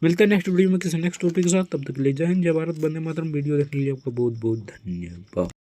मिलते हैं नेक्स्ट वीडियो में किसी नेक्स्ट टॉपिक के साथ, तब तक ले जय हिंद, जय भारत, वंदे मातरम। वीडियो देखने के लिए आपका बहुत बहुत धन्यवाद।